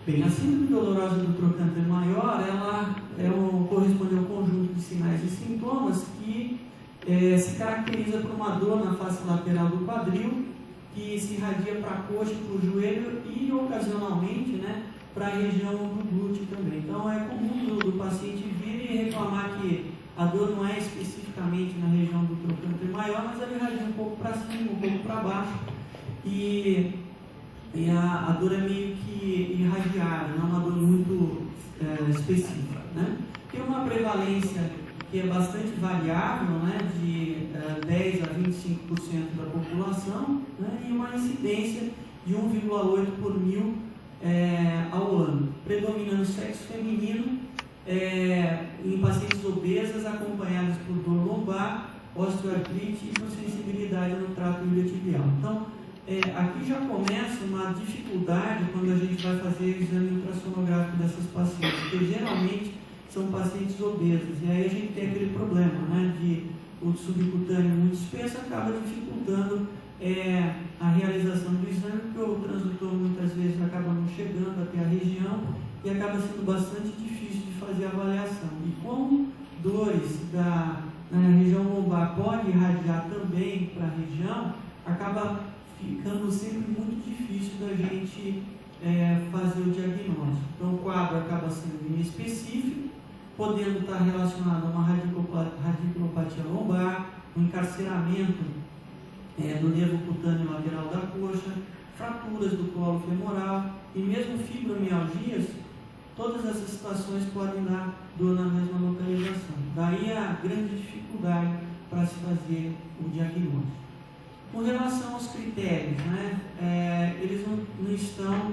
Bem, a síndrome dolorosa do trocânter maior, ela corresponde ao conjunto de sinais e sintomas que se caracteriza por uma dor na face lateral do quadril, que se irradia para a coxa, para o joelho e, ocasionalmente, né, para a região do glúteo também. Então, é comum do paciente vir e reclamar que a dor não é especificamente na região do trocânter maior, mas ela irradia um pouco para cima, um pouco para baixo, e a dor é meio que irradiada, não é uma dor muito específica, né? Tem uma prevalência que é bastante variável, né, de 10 a 25% da população, né, e uma incidência de 1,8 por mil ao ano, predominando sexo feminino em pacientes obesas acompanhadas por dor lombar, osteoartrite e hipossensibilidade no trato iliotibial. Então, aqui já começa uma dificuldade quando a gente vai fazer o exame ultrassonográfico dessas pacientes, porque geralmente são pacientes obesos, e aí a gente tem aquele problema, né, de o subcutâneo muito espesso acaba dificultando a realização do exame, porque o transdutor muitas vezes acaba não chegando até a região e acaba sendo bastante difícil de fazer a avaliação. E como dores na região lombar podem irradiar também para a região, acaba ficando sempre muito difícil da gente fazer o diagnóstico. Então o quadro acaba sendo inespecífico, podendo estar relacionado a uma radiculopatia lombar, um encarceramento do nervo cutâneo lateral da coxa, fraturas do colo femoral e mesmo fibromialgias. Todas essas situações podem dar dor na mesma localização. Daí a grande dificuldade para se fazer o diagnóstico. Com relação aos critérios, né, eles não estão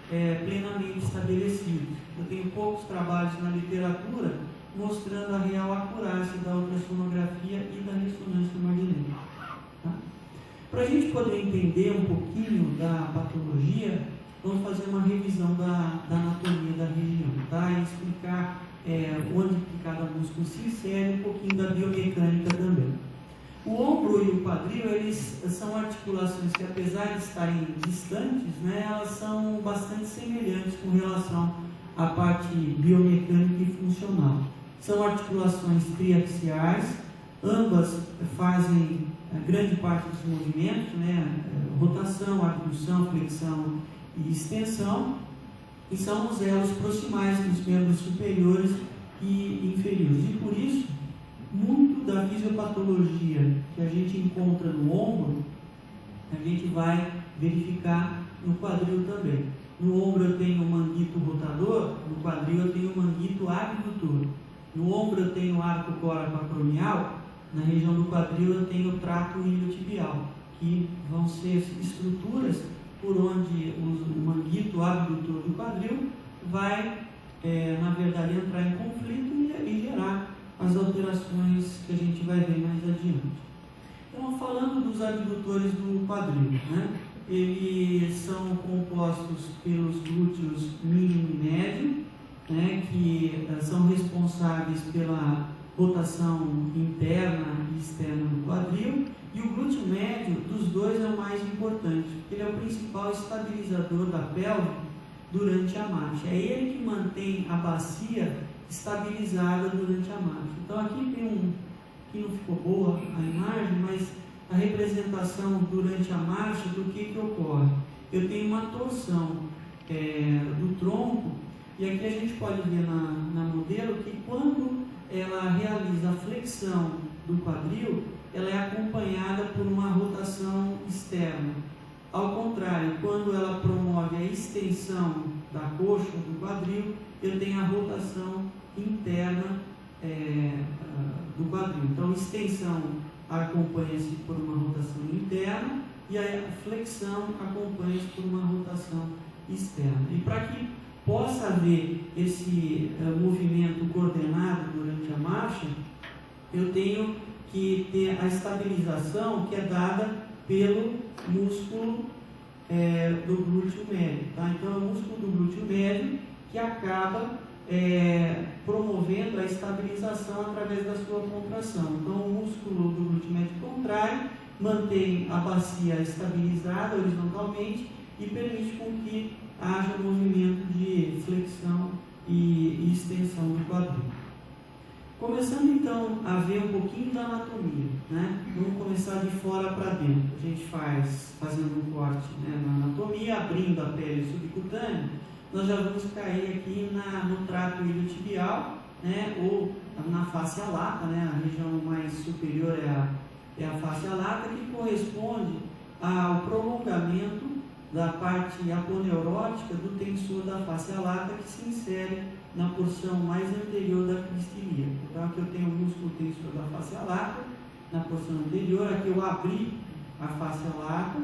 plenamente estabelecidos. Eu tenho poucos trabalhos na literatura mostrando a real acurácia da ultrassonografia e da ressonância magnética. Tá? Para a gente poder entender um pouquinho da patologia, vamos fazer uma revisão da anatomia da região, tá? E explicar onde que cada músculo se insere, um pouquinho da biomecânica também. O ombro e o quadril, eles são articulações que, apesar de estarem distantes, né, elas são bastante semelhantes com relação à parte biomecânica e funcional. São articulações triaxiais, ambas fazem grande parte dos movimentos, né, rotação, abdução, flexão e extensão, e são os elos proximais dos membros superiores e inferiores. E por isso, muito da fisiopatologia que a gente encontra no ombro, a gente vai verificar no quadril também. No ombro eu tenho o manguito rotador, no quadril eu tenho o manguito abdutor. No ombro eu tenho o arco coracoacromial, na região do quadril eu tenho o trato iliotibial, que vão ser estruturas por onde o manguito abdutor do quadril vai, na verdade, entrar em conflito e gerar as alterações que a gente vai ver mais adiante. Então, falando dos abdutores do quadril, né, eles são compostos pelos glúteos mínimo e médio, né, que são responsáveis pela rotação interna e externa do quadril, e o glúteo médio dos dois é o mais importante, porque ele é o principal estabilizador da pelve durante a marcha. É ele que mantém a bacia estabilizada durante a marcha. Então aqui tem que não ficou boa a imagem, mas a representação durante a marcha do que ocorre. Eu tenho uma torção do tronco, e aqui a gente pode ver na modelo que quando ela realiza a flexão do quadril, ela é acompanhada por uma rotação externa. Ao contrário, quando ela promove a extensão da coxa do quadril, eu tenho a rotação interna do quadril. Então, a extensão acompanha-se por uma rotação interna e a flexão acompanha-se por uma rotação externa. E para que possa haver esse movimento coordenado durante a marcha, eu tenho que ter a estabilização que é dada pelo músculo do glúteo médio. Tá? Então, é o músculo do glúteo médio que acaba promovendo a estabilização através da sua contração. Então, o músculo do glúteo médio contrai, mantém a bacia estabilizada horizontalmente e permite com que haja movimento de flexão e extensão do quadril. Começando então a ver um pouquinho da anatomia, né? Vamos começar de fora para dentro. A gente fazendo um corte, né, na anatomia, abrindo a pele subcutânea, nós já vamos cair aqui no trato iliotibial, né, ou na face lata, né? A região mais superior é a face lata, que corresponde ao prolongamento da parte aponeurótica do tensor da face lata, que se insere na porção mais anterior da crista ilíaca. Então aqui eu tenho o músculo tensor da face lata, na porção anterior. Aqui eu abri a face lata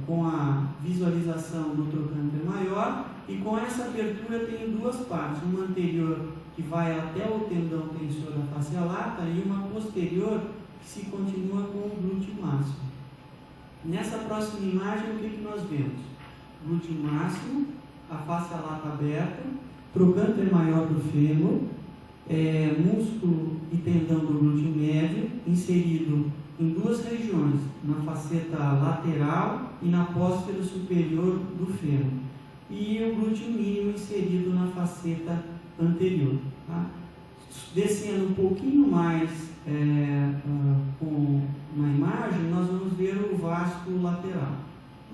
com a visualização do trocânter maior, e com essa abertura eu tenho duas partes, uma anterior que vai até o tendão tensor da face lata e uma posterior que se continua com o glúteo máximo. Nessa próxima imagem, o que nós vemos? Glúteo máximo, a face lata aberta, trocânter maior do fêmur, músculo e tendão do glúteo médio inserido em duas regiões, na faceta lateral e na póstero superior do fêmur, e o glúteo mínimo inserido na faceta anterior. Tá? Descendo um pouquinho mais com uma imagem, nós vamos ver o vasto lateral.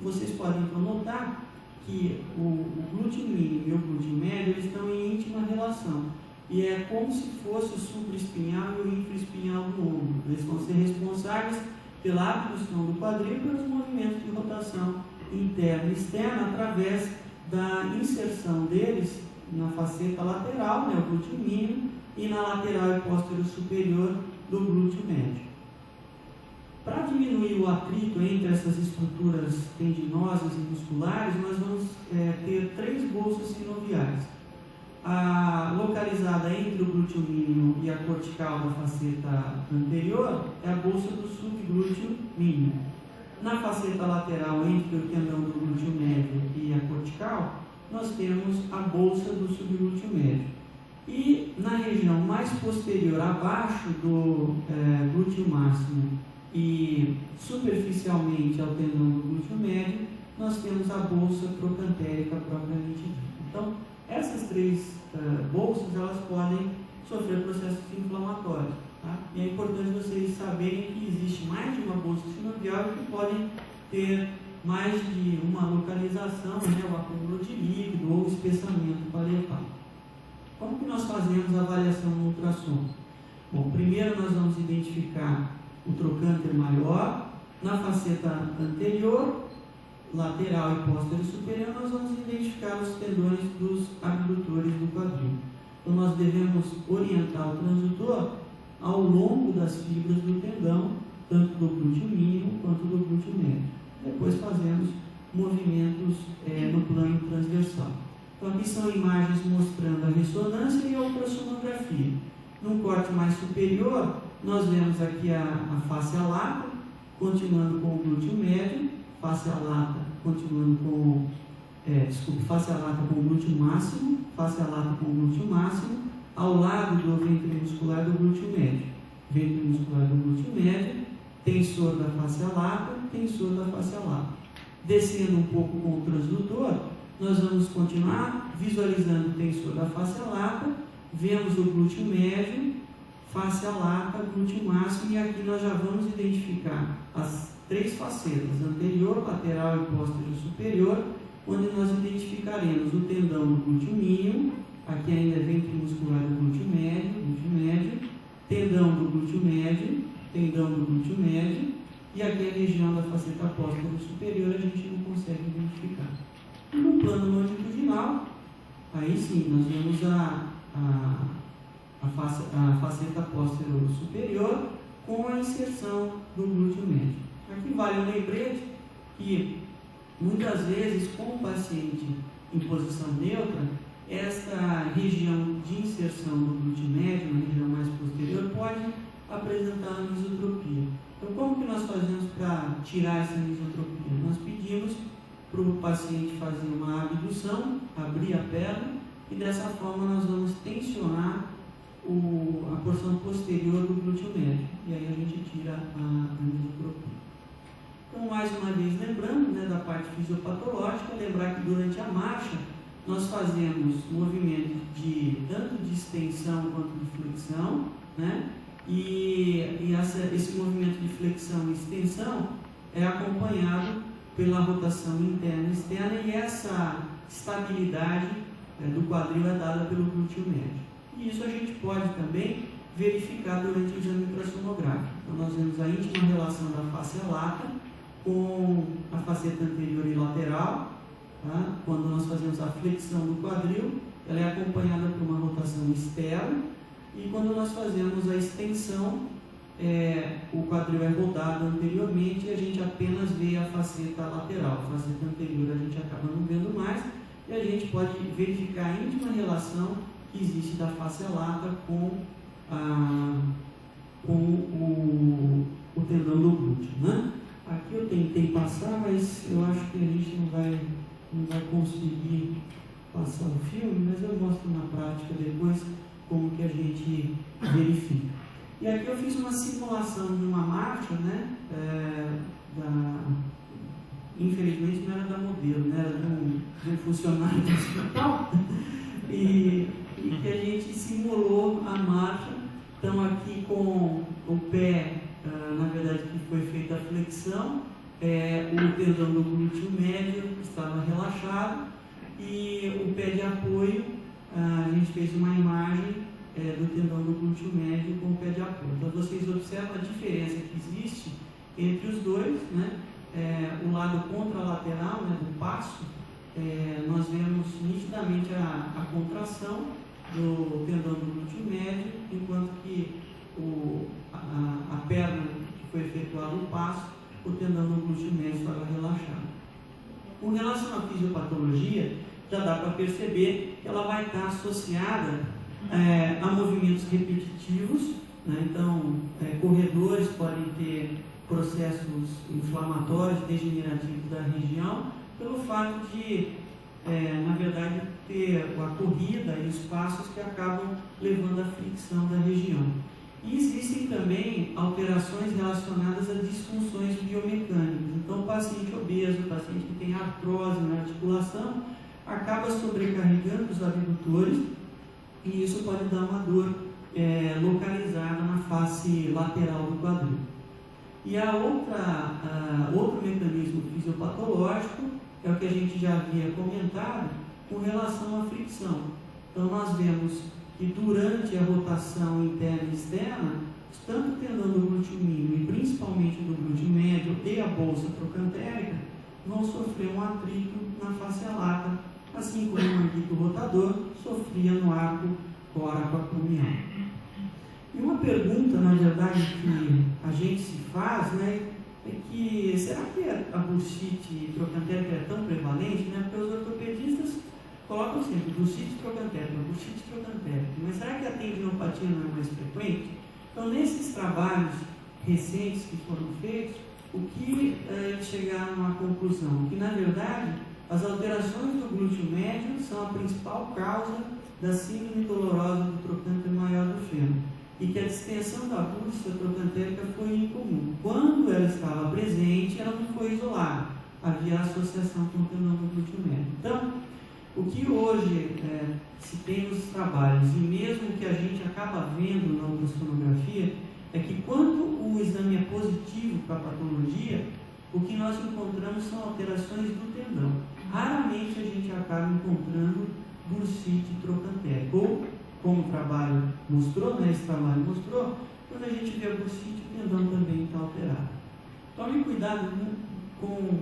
Vocês podem então notar que o glúteo mínimo e o glúteo médio eles estão em íntima relação, e é como se fosse o supraespinhal e o infraespinhal do ombro. Eles vão ser responsáveis pela abdução do quadril e pelos movimentos de rotação interna e externa através da inserção deles na faceta lateral, né, o glúteo mínimo, e na lateral e póstero superior do glúteo médio. Para diminuir o atrito entre essas estruturas tendinosas e musculares, nós vamos ter três bolsas sinoviais. A localizada entre o glúteo mínimo e a cortical da faceta anterior é a bolsa do subglúteo mínimo. Na faceta lateral entre o tendão do glúteo médio e a cortical, nós temos a bolsa do subglúteo médio. E na região mais posterior, abaixo do glúteo máximo e superficialmente ao tendão do glúteo médio, nós temos a bolsa trocantérica propriamente dita. Então, essas três bolsas, elas podem sofrer processos inflamatórios. Tá? E é importante vocês saberem que existe mais de uma bolsa sinovial e que podem ter mais de uma localização, né, o acúmulo de líquido ou espessamento paletal. Como que nós fazemos a avaliação no ultrassom? Bom, primeiro nós vamos identificar o trocânter maior. Na faceta anterior, lateral e póstero superior, nós vamos identificar os tendões dos abdutores do quadril. Então nós devemos orientar o transdutor ao longo das fibras do tendão, tanto do glúteo mínimo quanto do glúteo médio. Depois fazemos movimentos no plano transversal. Então aqui são imagens mostrando a ressonância e a ultrassonografia. Num corte mais superior, nós vemos aqui a face lata, continuando com o glúteo médio, face lata continuando com face lata com o glúteo máximo, face lata com o glúteo máximo, ao lado do ventre muscular do glúteo médio. Ventre muscular do glúteo médio, tensor da face lata, tensor da face lata. Descendo um pouco com o transdutor, nós vamos continuar visualizando o tensor da face lata, vemos o glúteo médio, face lata, glúteo máximo, e aqui nós já vamos identificar as três facetas, anterior, lateral e póstero superior, onde nós identificaremos o tendão do glúteo mínimo, aqui ainda é ventre muscular do glúteo médio, tendão do glúteo médio, tendão do glúteo médio, e aqui a região da faceta póstero superior a gente não consegue identificar. E no plano longitudinal, aí sim, nós vemos a faceta póstero superior com a inserção do glúteo médio. Aqui vale um lembrete que muitas vezes com o paciente em posição neutra, esta região de inserção do glúteo médio, na região mais posterior, pode apresentar anisotropia. Então, como que nós fazemos para tirar essa anisotropia? Nós pedimos para o paciente fazer uma abdução, abrir a perna, e dessa forma nós vamos tensionar a porção posterior do glúteo médio, e aí a gente tira a anisotropia. Então, mais mais uma vez lembrando, né, da parte fisiopatológica, lembrar que durante a marcha nós fazemos movimento tanto de extensão quanto de flexão, né? Esse movimento de flexão e extensão é acompanhado pela rotação interna e externa, e essa estabilidade do quadril é dada pelo glúteo médio. E isso a gente pode também verificar durante o exame ultrassonográfico. Então nós vemos a íntima relação da face lata com a faceta anterior e lateral. Tá? Quando nós fazemos a flexão do quadril, ela é acompanhada por uma rotação externa, e quando nós fazemos a extensão, o quadril é rodado anteriormente e a gente apenas vê a faceta lateral. A faceta anterior a gente acaba não vendo mais, e a gente pode verificar a íntima relação que existe da face lata com o tendão do glúteo, né? Aqui eu tentei passar, mas eu acho que a gente não vai conseguir passar o filme, mas eu mostro na prática depois como que a gente verifica. E aqui eu fiz uma simulação de uma marcha, né? Infelizmente não era da modelo, né? Era de um funcionário do hospital, e que a gente simulou a marcha. Então aqui com o pé, na verdade que foi feita a flexão, o tendão do glúteo médio estava relaxado, e o pé de apoio, a gente fez uma imagem do tendão do glúteo médio com o pé de apoio. Então vocês observam a diferença que existe entre os dois, né? O lado contralateral, né, do passo, nós vemos nitidamente a contração do tendão do glúteo médio, enquanto que a perna que foi efetuado o passo, o tendão do glúteo médio estava relaxado. Com relação à fisiopatologia, já dá para perceber que ela vai estar associada a movimentos repetitivos, né? Então, corredores podem ter processos inflamatórios, degenerativos da região, pelo fato de, na verdade, ter a corrida e os passos que acabam levando à fricção da região. E existem também alterações relacionadas a disfunções biomecânicas. Então, o paciente obeso, o paciente que tem artrose na articulação, acaba sobrecarregando os abdutores, e isso pode dar uma dor localizada na face lateral do quadril. E outro mecanismo fisiopatológico é o que a gente já havia comentado com relação à fricção. Então nós vemos que durante a rotação interna e externa, tanto o tendão do glúteo mínimo e principalmente do glúteo médio e a bolsa trocantérica vão sofrer um atrito na face lata, assim como o manguito rotador sofria no arco coracoacromial. E uma pergunta, na verdade, que a gente se faz, né, é que será que a bursite trocantérica é tão prevalente, né? Porque os ortopedistas colocam sempre bursite trocantérica, mas será que a tendinopatia não é mais frequente? Então, nesses trabalhos recentes que foram feitos, o que eles chegaram à conclusão? Que, na verdade, as alterações do glúteo médio são a principal causa da síndrome dolorosa do trocânter maior do fêmur, e que a distensão da bursa trocantérica foi incomum. Quando ela estava presente, ela não foi isolada, havia associação com o tendão do glúteo médio. Então, o que hoje se tem nos trabalhos, e mesmo que a gente acaba vendo na ultrassonografia, é que quando o exame é positivo para a patologia, o que nós encontramos são alterações do tendão. Raramente a gente acaba encontrando bursite trocantérica, ou, como o trabalho mostrou, né, esse trabalho mostrou, quando a gente vê a bursite, o tendão também está alterado. Tome cuidado com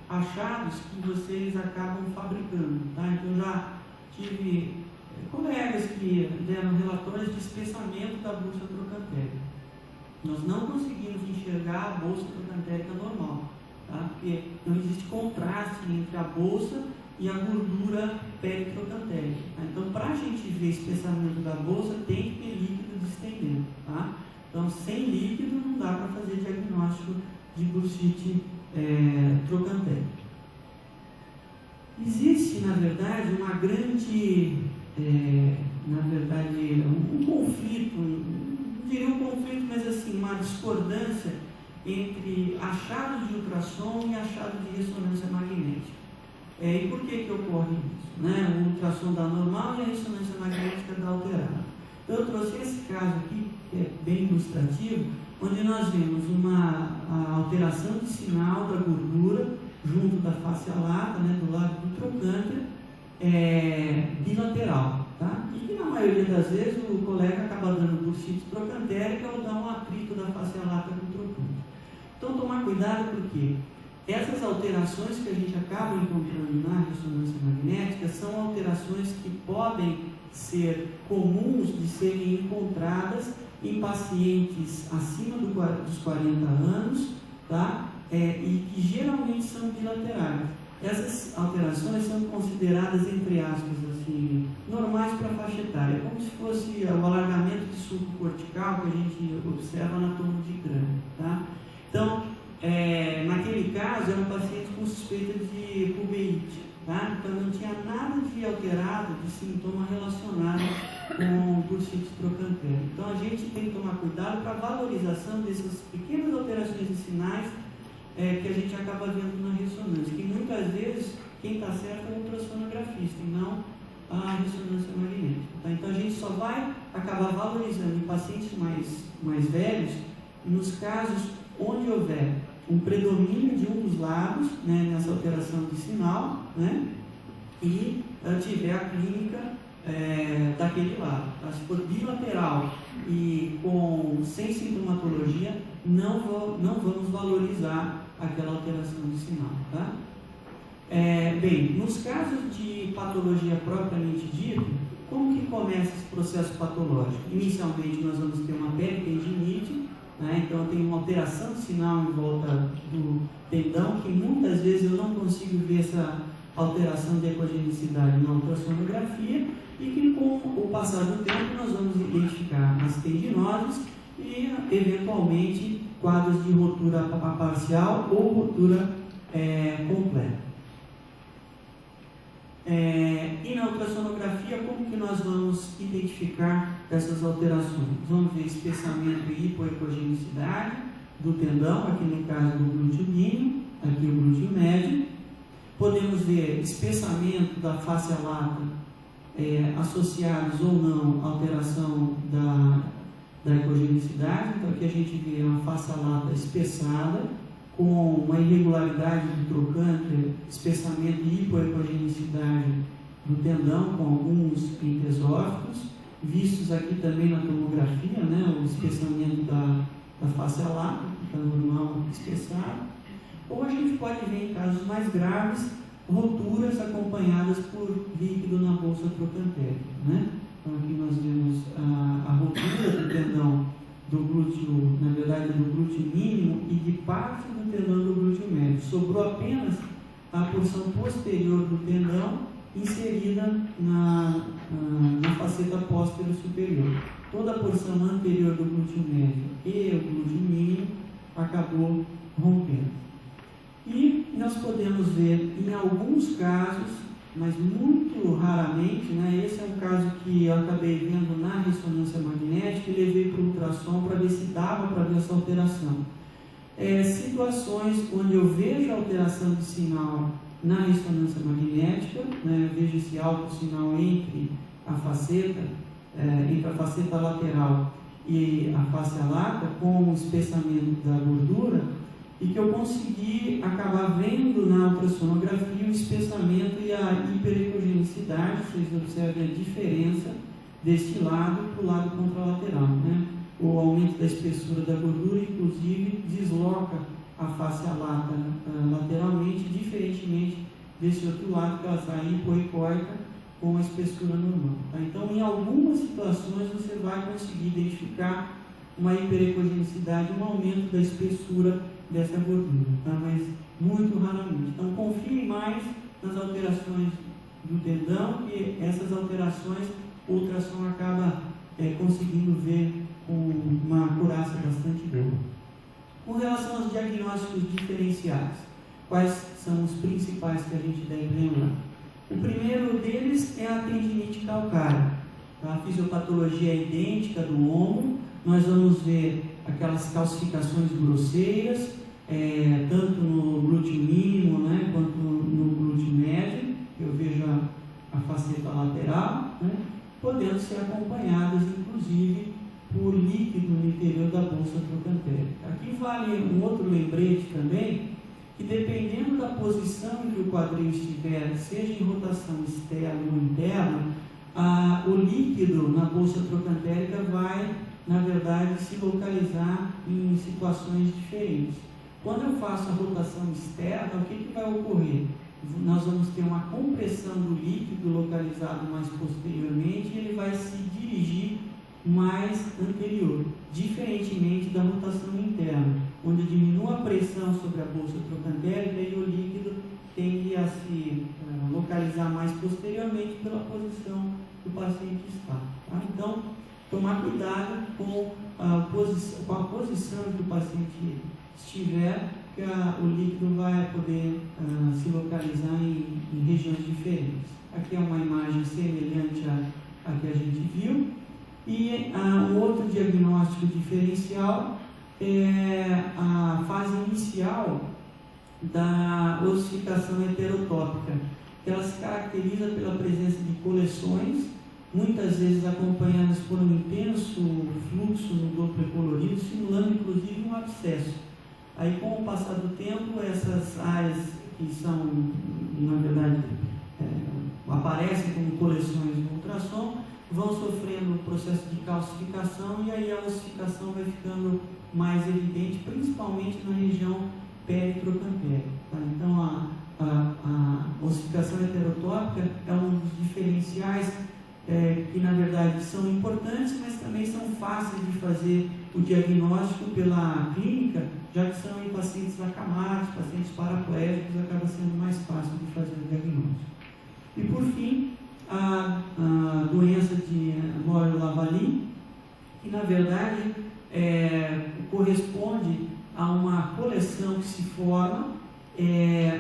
achados que vocês acabam fabricando, tá? Então já tive colegas que deram relatórios de espessamento da bolsa trocantérica. Nós não conseguimos enxergar a bolsa trocantérica normal, tá? Porque não existe contraste entre a bolsa e a gordura peritrocantérica. Tá? Então, para a gente ver espessamento da bolsa, tem que ter líquido distendendo. Tá? Então, sem líquido, não dá para fazer diagnóstico de bursite trocantérica. Existe, na verdade, uma grande, um conflito, não diria um conflito, mas assim, uma discordância entre achados de ultrassom e achados de ressonância magnética. E por que ocorre isso? O ultrassom dá normal e a ressonância magnética dá alterada. Então, eu trouxe esse caso aqui, que é bem ilustrativo, onde nós vemos a alteração de sinal da gordura junto da face lata, do lado do trocânter, bilateral. Tá? E que na maioria das vezes o colega acaba dando bursite trocantérica ou dá um atrito da face lata com o trocânter. Então, tomar cuidado porque essas alterações que a gente acaba encontrando na ressonância magnética são alterações que podem ser comuns de serem encontradas em pacientes acima dos 40 anos, tá? E que geralmente são bilaterais. Essas alterações são consideradas, entre aspas, assim, normais para a faixa etária, como se fosse o alargamento de sulco cortical que a gente observa na tomo de crânio. Tá? Então, naquele caso, era um paciente com suspeita de pubeite. Tá? Então, não tinha nada de alterado, de sintoma relacionado com bursite trocantérico. Então, a gente tem que tomar cuidado para a valorização dessas pequenas alterações de sinais que a gente acaba vendo na ressonância, que muitas vezes quem está certo é o ultrassonografista e não a ressonância magnética. Tá? Então, a gente só vai acabar valorizando em pacientes mais velhos nos casos onde houver um predomínio de um dos lados, nessa alteração de sinal, e tiver a clínica daquele lado. Tá? Se for bilateral e sem sintomatologia, não vamos valorizar aquela alteração de sinal. Tá? Bem, nos casos de patologia propriamente dita, como que começa esse processo patológico? Inicialmente, nós vamos ter uma peritendinite. Então, tem uma alteração de sinal em volta do tendão, que muitas vezes eu não consigo ver essa alteração de ecogenicidade na ultrassonografia, e que com o passar do tempo nós vamos identificar as tendinoses e, eventualmente, quadros de rotura parcial ou rotura completa. E na ultrassonografia, como que nós vamos identificar essas alterações? Vamos ver espessamento e hipoecogenicidade do tendão, aqui no caso do glúteo mínimo, aqui o glúteo médio. Podemos ver espessamento da face lata associados ou não à alteração da ecogenicidade. Então aqui a gente vê uma face lata espessada, com uma irregularidade do trocânter, espessamento e hipoecogenicidade do tendão, com alguns intesófitos, vistos aqui também na tomografia, o espessamento da face lata, que está normal espessado. Ou a gente pode ver, em casos mais graves, roturas acompanhadas por líquido na bolsa trocantérica. Então aqui nós vemos a rotura do tendão do glúteo, na verdade do glúteo mínimo e de parte do tendão do glúteo médio. Sobrou apenas a porção posterior do tendão inserida na faceta póstero superior. Toda a porção anterior do glúteo médio e o glúteo mínimo acabou rompendo. E nós podemos ver em alguns casos, mas muito raramente, esse é um caso que eu acabei vendo na ressonância magnética e levei para o ultrassom para ver se dava para ver essa alteração. Situações onde eu vejo a alteração de sinal na ressonância magnética, eu vejo esse alto sinal entre a faceta lateral e a face lata, com o espessamento da gordura, e que eu consegui acabar vendo na ultrassonografia o espessamento e a hiperecogenicidade. Vocês observem a diferença deste lado para o lado contralateral. O aumento da espessura da gordura, inclusive, desloca a face lata lateralmente, diferentemente desse outro lado, que ela sai hipoeicóica com a espessura normal. Tá? Então, em algumas situações, você vai conseguir identificar uma hiperecogenicidade, um aumento da espessura dessa gordura, tá? Mas muito raramente. Então, confie mais nas alterações do tendão, e essas alterações o ultrassom acaba conseguindo ver com uma acurácia bastante boa. Com relação aos diagnósticos diferenciais, quais são os principais que a gente deve lembrar? O primeiro deles é a tendinite calcária. A fisiopatologia é idêntica do ombro. Nós vamos ver aquelas calcificações grosseiras, tanto no glúteo mínimo, né, quanto no glúteo médio. Eu vejo a faceta lateral, né, podendo ser acompanhadas, inclusive, por líquido no interior da bolsa trocantérica. Aqui vale um outro lembrete também, que dependendo da posição em que o quadril estiver, seja em rotação externa ou interna, o líquido na bolsa trocantérica vai, na verdade, se localizar em situações diferentes. Quando eu faço a rotação externa, o que vai ocorrer? Nós vamos ter uma compressão do líquido localizado mais posteriormente e ele vai se dirigir mais anterior, diferentemente da rotação interna, onde diminui a pressão sobre a bolsa trocantérica e o líquido tende a se localizar mais posteriormente pela posição que o paciente está. Tá? Então, tomar cuidado com a posição que o paciente estiver, que o líquido vai poder se localizar em regiões diferentes. Aqui é uma imagem semelhante à que a gente viu. E um outro diagnóstico diferencial é a fase inicial da ossificação heterotópica, que ela se caracteriza pela presença de coleções, muitas vezes acompanhadas por um intenso fluxo no Doppler colorido, simulando inclusive um abscesso. Aí, com o passar do tempo, essas áreas que são, na verdade, aparecem como coleções no ultrassom, vão sofrendo o processo de calcificação e aí a ossificação vai ficando mais evidente, principalmente na região peritrocantérica. Tá? Então, a ossificação heterotópica é um dos diferenciais que, na verdade, são importantes, mas também são fáceis de fazer o diagnóstico pela clínica, já que são em pacientes acamados, pacientes paraplégicos, acaba sendo mais fácil de fazer o diagnóstico. E, por fim, a doença de Moyle-Lavalin, que na verdade corresponde a uma coleção que se forma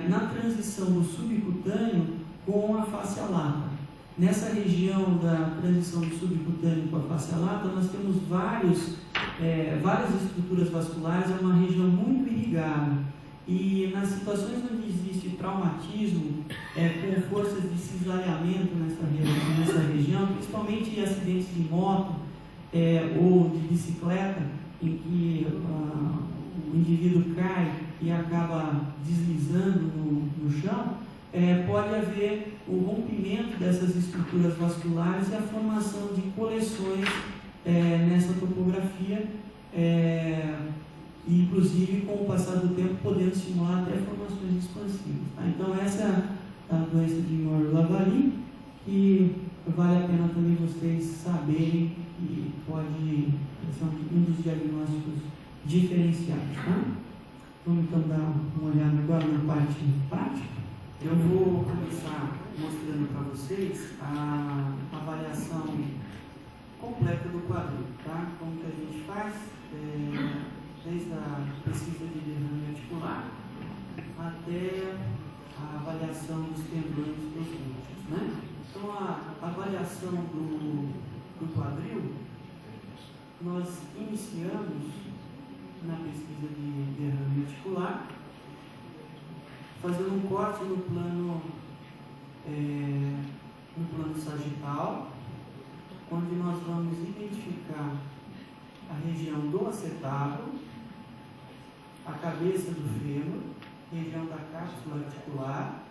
na transição do subcutâneo com a face lata. Nessa região da transição do subcutâneo com a face lata, nós temos várias estruturas vasculares, é uma região muito irrigada. E nas situações onde existe traumatismo, com forças de cisalhamento nessa região, principalmente em acidentes de moto ou de bicicleta, em que o indivíduo cai e acaba deslizando no chão, pode haver o rompimento dessas estruturas vasculares e a formação de coleções nessa topografia, inclusive com o passar do tempo podendo simular até formações expansivas. Tá? Então essa é a doença de Moyle-Lavalin, que vale a pena também vocês saberem que pode ser um dos diagnósticos diferenciais. Tá? Vamos então dar uma olhada agora na parte prática. Eu vou começar mostrando para vocês a avaliação completa do quadril, tá? Como que a gente faz, desde a pesquisa de derrame articular até a avaliação dos tendões dos glúteos, né? Então, a avaliação do quadril, nós iniciamos na pesquisa de derrame articular, fazendo um corte no plano sagital, onde nós vamos identificar a região do acetábulo, a cabeça do fêmur, região da cápsula articular,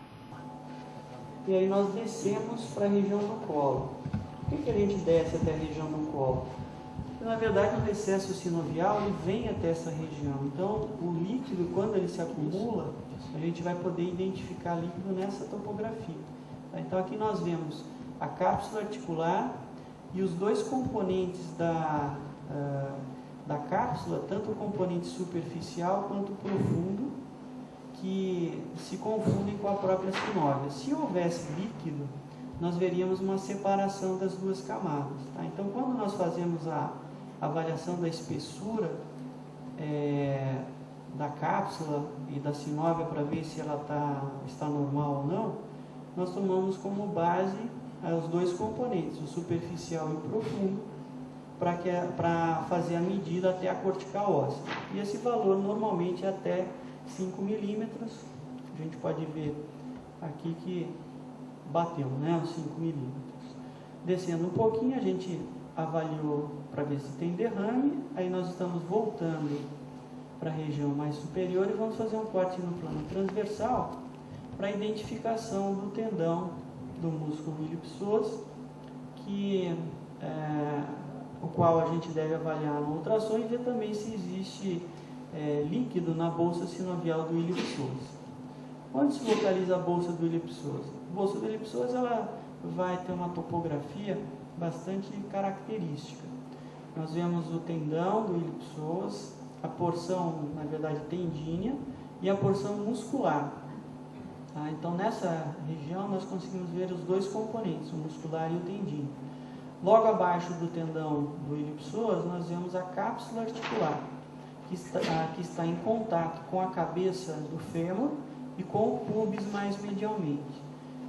e aí nós descemos para a região do colo. Por que a gente desce até a região do colo? Porque, na verdade, o recesso sinovial ele vem até essa região. Então, o líquido, quando ele se acumula, a gente vai poder identificar líquido nessa topografia. Então, aqui nós vemos a cápsula articular e os dois componentes da cápsula, tanto o componente superficial quanto o profundo, que se confundem com a própria sinóvia. Se houvesse líquido, nós veríamos uma separação das duas camadas. Tá? Então, quando nós fazemos a avaliação da espessura da cápsula e da sinóvia para ver se ela está normal ou não, nós tomamos como base os dois componentes, o superficial e o profundo, para fazer a medida até a cortical óssea. E esse valor normalmente é até 5 milímetros. A gente pode ver aqui que bateu, né, os 5 milímetros. Descendo um pouquinho, a gente avaliou para ver se tem derrame. Aí nós estamos voltando para a região mais superior e vamos fazer um corte no plano transversal para identificação do tendão do músculo ilipsoso, o qual a gente deve avaliar no ultrassom e ver também se existe líquido na bolsa sinovial do ilipsoso. Onde se localiza a bolsa do ilipsoso? A bolsa do ilipsoso ela vai ter uma topografia bastante característica. Nós vemos o tendão do ilipsoso, a porção, na verdade, tendínea e a porção muscular. Tá? Então, nessa região, nós conseguimos ver os dois componentes, o muscular e o tendíneo. Logo abaixo do tendão do ilipsoso, nós vemos a cápsula articular, que está em contato com a cabeça do fêmur e com o pubis mais medialmente.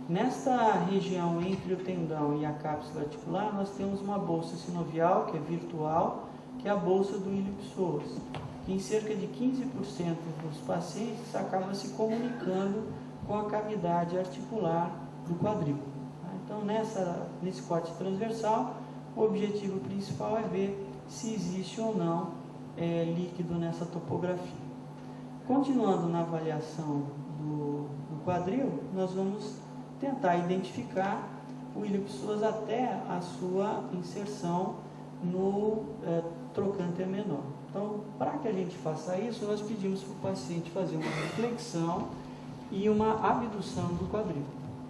Nesta região entre o tendão e a cápsula articular, nós temos uma bolsa sinovial, que é virtual, que é a bolsa do ilipsoso, que em cerca de 15% dos pacientes acaba se comunicando com a cavidade articular do quadril. Então, nesse corte transversal, o objetivo principal é ver se existe ou não líquido nessa topografia. Continuando na avaliação do quadril, nós vamos tentar identificar o ilipsoso até a sua inserção no trocânter menor. Então, para que a gente faça isso, nós pedimos para o paciente fazer uma reflexão e uma abdução do quadril,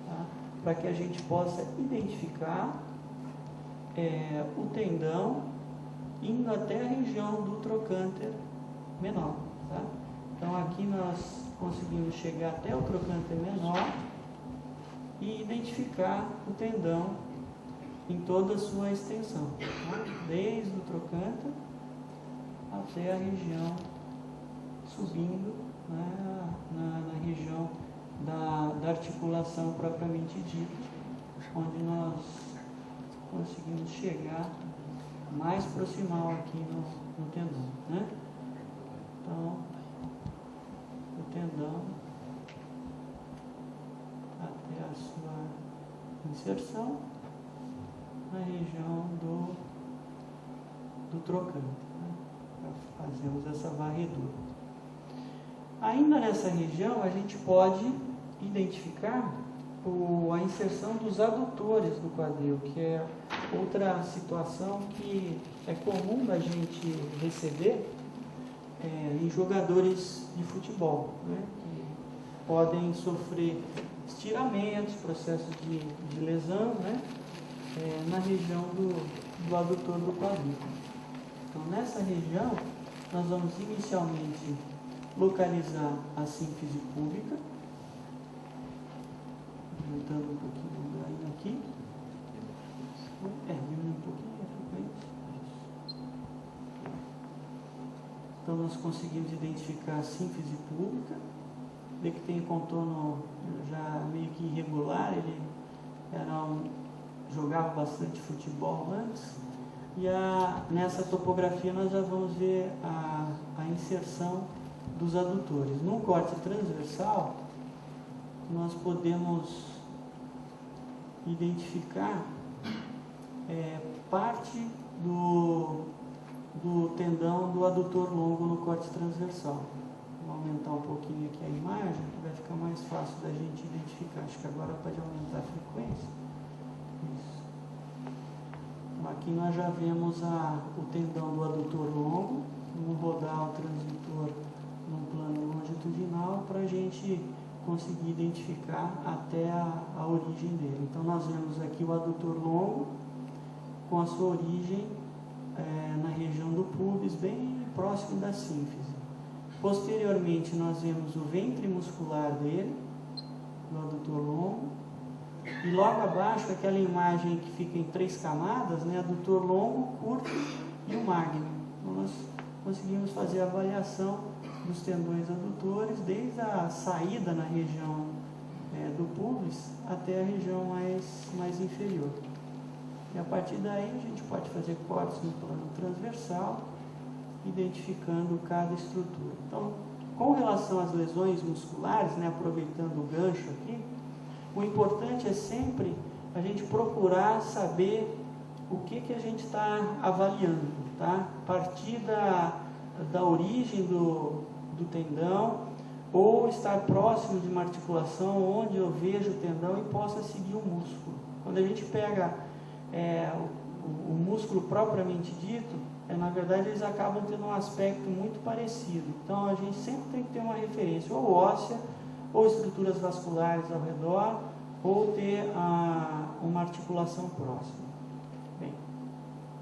tá? Para que a gente possa identificar o tendão indo até a região do trocânter menor. Tá? Então, aqui nós conseguimos chegar até o trocânter menor e identificar o tendão em toda a sua extensão, tá? Desde o trocânter até a região subindo, né, na região da articulação propriamente dita, onde nós conseguimos chegar mais proximal aqui no tendão, né? Então, o tendão até a sua inserção na região do trocânter, né? Fazemos essa varredura. Ainda nessa região, a gente pode identificar a inserção dos adutores do quadril, que é outra situação que é comum da gente receber em jogadores de futebol, né? Que podem sofrer estiramentos, processos de lesão, né? Na região do adutor do quadril. Então, nessa região, nós vamos inicialmente localizar a sínfise púbica, aumentando um pouquinho o ganho aqui, diminuindo um pouquinho a frequência. Então, nós conseguimos identificar a sínfise púbica, ver que tem contorno já meio que irregular, ele jogava bastante futebol antes, e nessa topografia nós já vamos ver a inserção dos adutores. No corte transversal, nós podemos identificar parte do tendão do adutor longo no corte transversal. Vou aumentar um pouquinho aqui a imagem, que vai ficar mais fácil da gente identificar. Acho que agora pode aumentar a frequência. Isso. Então, aqui nós já vemos o tendão do adutor longo. Vamos rodar o transdutor no plano longitudinal para a gente conseguir identificar até a origem dele. Então, nós vemos aqui o adutor longo com a sua origem na região do pubis, bem próximo da sínfise. Posteriormente, nós vemos o ventre muscular dele, do adutor longo, e logo abaixo, aquela imagem que fica em 3 camadas, né, adutor longo, curto e o magno. Então, nós conseguimos fazer a avaliação dos tendões adutores, desde a saída na região do pubis até a região mais inferior. E a partir daí a gente pode fazer cortes no plano transversal, identificando cada estrutura. Então, com relação às lesões musculares, né, aproveitando o gancho aqui, o importante é sempre a gente procurar saber o que a gente está avaliando, tá? Partir da origem do tendão, ou estar próximo de uma articulação onde eu vejo o tendão e possa seguir o músculo. Quando a gente pega o músculo propriamente dito, na verdade eles acabam tendo um aspecto muito parecido. Então a gente sempre tem que ter uma referência, ou óssea, ou estruturas vasculares ao redor, ou ter uma articulação próxima. Bem,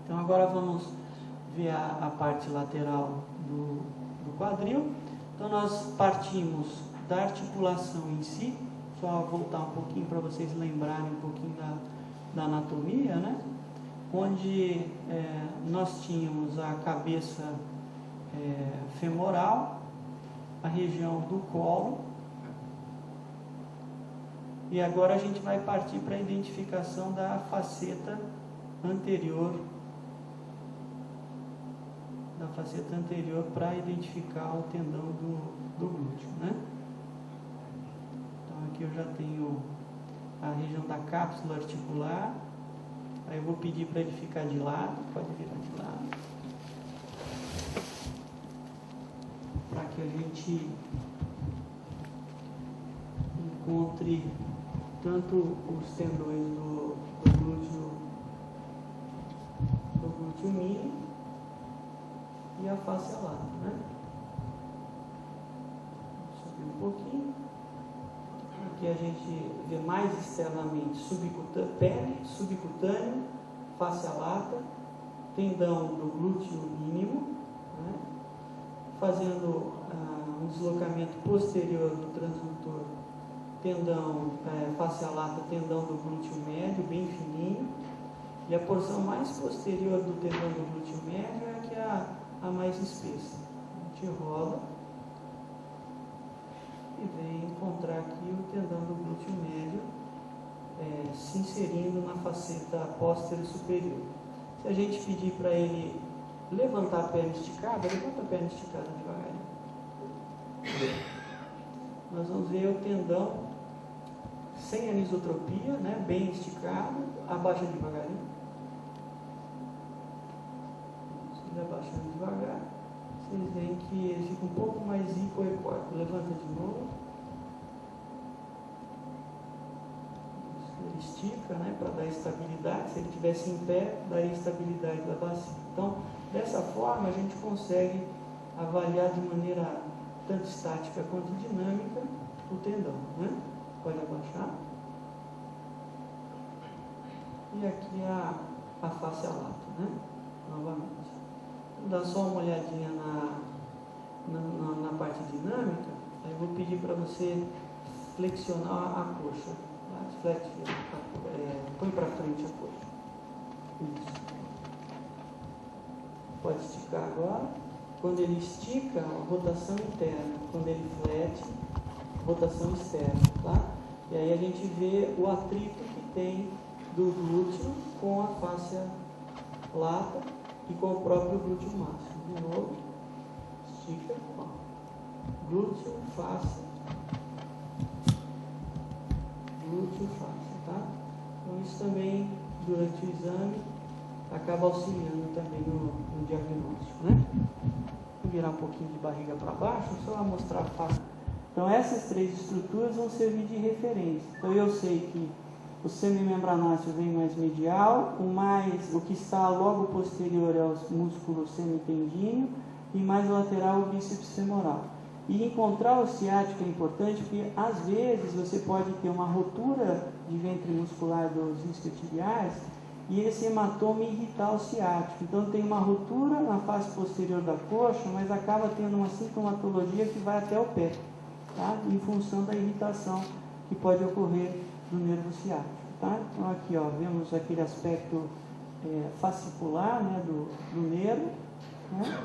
então agora vamos ver a parte lateral do quadril. Então nós partimos da articulação em si, só voltar um pouquinho para vocês lembrarem um pouquinho da anatomia, né? Onde nós tínhamos a cabeça femoral, a região do colo, e agora a gente vai partir para a identificação da faceta anterior, para identificar o tendão do glúteo, né? Então aqui eu já tenho a região da cápsula articular. Aí eu vou pedir para ele ficar de lado, pode virar de lado, para que a gente encontre tanto os tendões do glúteo mínimo e a face lata, né? Vou subir um pouquinho. Aqui a gente vê mais externamente pele, subcutâneo, face lata, tendão do glúteo mínimo, né? Fazendo um deslocamento posterior do transdutor, tendão, face lata, tendão do glúteo médio, bem fininho, e a porção mais posterior do tendão do glúteo médio é a que é a mais espessa. A gente rola e vem encontrar aqui o tendão do glúteo médio se inserindo na faceta póstero superior. Se a gente pedir para ele levantar a perna esticada, levanta a perna esticada devagarinho. Nós vamos ver o tendão sem anisotropia, né, bem esticado, abaixa devagarinho. Abaixando devagar, vocês veem que ele fica um pouco mais hipoecóico. Levanta de novo. Ele estica, né, para dar estabilidade. Se ele estivesse em pé, daria estabilidade da bacia. Então, dessa forma, a gente consegue avaliar de maneira tanto estática quanto dinâmica o tendão, né? Pode abaixar. E aqui a face lata, né? Novamente. Dá só uma olhadinha na parte dinâmica. Aí eu vou pedir para você flexionar a coxa. Põe para frente a coxa. Isso. Pode esticar agora. Quando ele estica, a rotação interna. Quando ele flete, rotação externa. Tá? E aí a gente vê o atrito que tem do glúteo com a fáscia lata e com o próprio glúteo máximo. De novo, estica, ó. Glúteo, face, glúteo, face, tá? Então isso também, durante o exame, acaba auxiliando também no diagnóstico, né? Vou virar um pouquinho de barriga para baixo, só para mostrar a face. Então essas três estruturas vão servir de referência. Então eu sei que o semimembranáceo vem mais medial, o que está logo posterior é o músculo semitendíneo e mais lateral o bíceps femoral. E encontrar o ciático é importante porque às vezes você pode ter uma rotura de ventre muscular dos isquiotibiais e esse hematoma irritar o ciático. Então tem uma rotura na face posterior da coxa, mas acaba tendo uma sintomatologia que vai até o pé, tá? Em função da irritação que pode ocorrer do nervo ciático, tá? Então aqui, ó, vemos aquele aspecto fascicular, né, do nervo, né?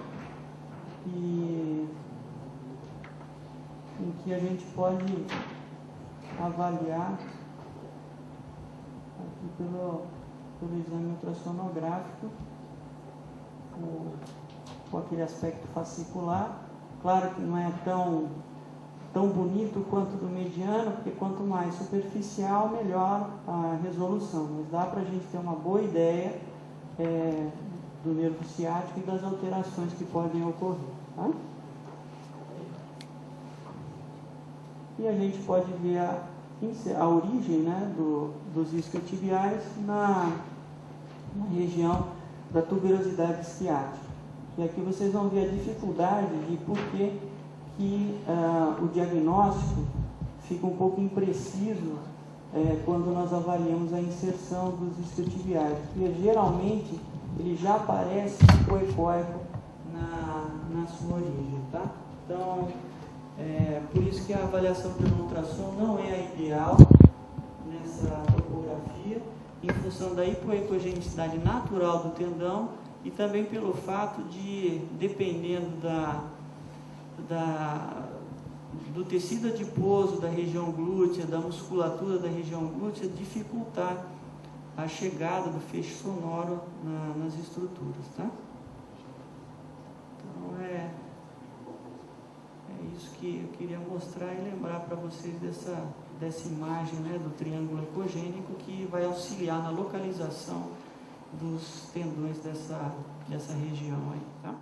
E em que a gente pode avaliar aqui pelo exame ultrassonográfico, com aquele aspecto fascicular. Claro que não é tão bonito quanto do mediano, porque quanto mais superficial, melhor a resolução. Mas dá para a gente ter uma boa ideia do nervo ciático e das alterações que podem ocorrer. Tá? E a gente pode ver a origem, né, dos isquiotibiais na região da tuberosidade isquiática. E aqui vocês vão ver a dificuldade de por que o diagnóstico fica um pouco impreciso quando nós avaliamos a inserção dos isquiotibiais, porque geralmente ele já aparece hipoecóico na sua origem, tá? Então, por isso que a avaliação pelo ultrassom não é a ideal nessa topografia, em função da hipoecogenicidade natural do tendão e também pelo fato de, dependendo do tecido adiposo da região glútea, da musculatura da região glútea, dificultar a chegada do feixe sonoro nas estruturas, tá? Então é isso que eu queria mostrar e lembrar para vocês dessa imagem, né, do triângulo ecogênico, que vai auxiliar na localização dos tendões dessa região aí, tá?